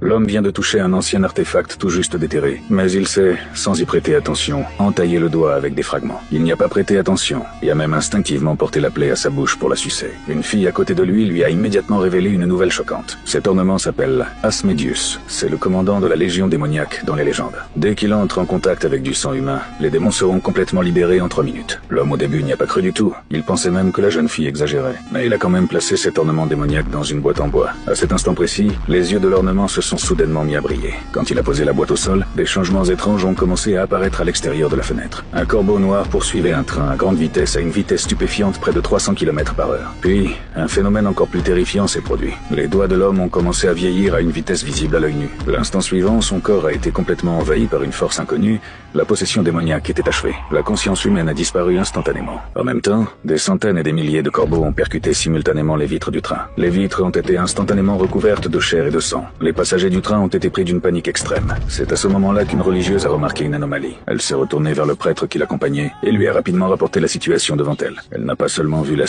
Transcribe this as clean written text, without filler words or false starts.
L'homme vient de toucher un ancien artefact tout juste déterré, mais il sait, sans y prêter attention, entailler le doigt avec des fragments. Il n'y a pas prêté attention, et a même instinctivement porté la plaie à sa bouche pour la sucer. Une fille à côté de lui a immédiatement révélé une nouvelle choquante. Cet ornement s'appelle Asmodeus. C'est le commandant de la légion démoniaque dans les légendes. Dès qu'il entre en contact avec du sang humain, les démons seront complètement libérés en 3 minutes. L'homme au début n'y a pas cru du tout. Il pensait même que la jeune fille exagérait. Mais il a quand même placé cet ornement démoniaque dans une boîte en bois. À cet instant précis, les yeux de l'ornement se sont soudainement mis à briller. Quand il a posé la boîte au sol, des changements étranges ont commencé à apparaître à l'extérieur de la fenêtre. Un corbeau noir poursuivait un train à grande vitesse à une vitesse stupéfiante près de 300 km/h. Puis, un phénomène encore plus terrifiant s'est produit. Les doigts de l'homme ont commencé à vieillir à une vitesse visible à l'œil nu. L'instant suivant, son corps a été complètement envahi par une force inconnue. La possession démoniaque était achevée. La conscience humaine a disparu instantanément. En même temps, des centaines et des milliers de corbeaux ont percuté simultanément les vitres du train. Les vitres ont été instantanément recouvertes de chair et de sang. Les passagers du train ont été pris d'une panique extrême. C'est à ce moment-là qu'une religieuse a remarqué une anomalie. Elle s'est retournée vers le prêtre qui l'accompagnait et lui a rapidement rapporté la situation devant elle. Elle n'a pas seulement vu la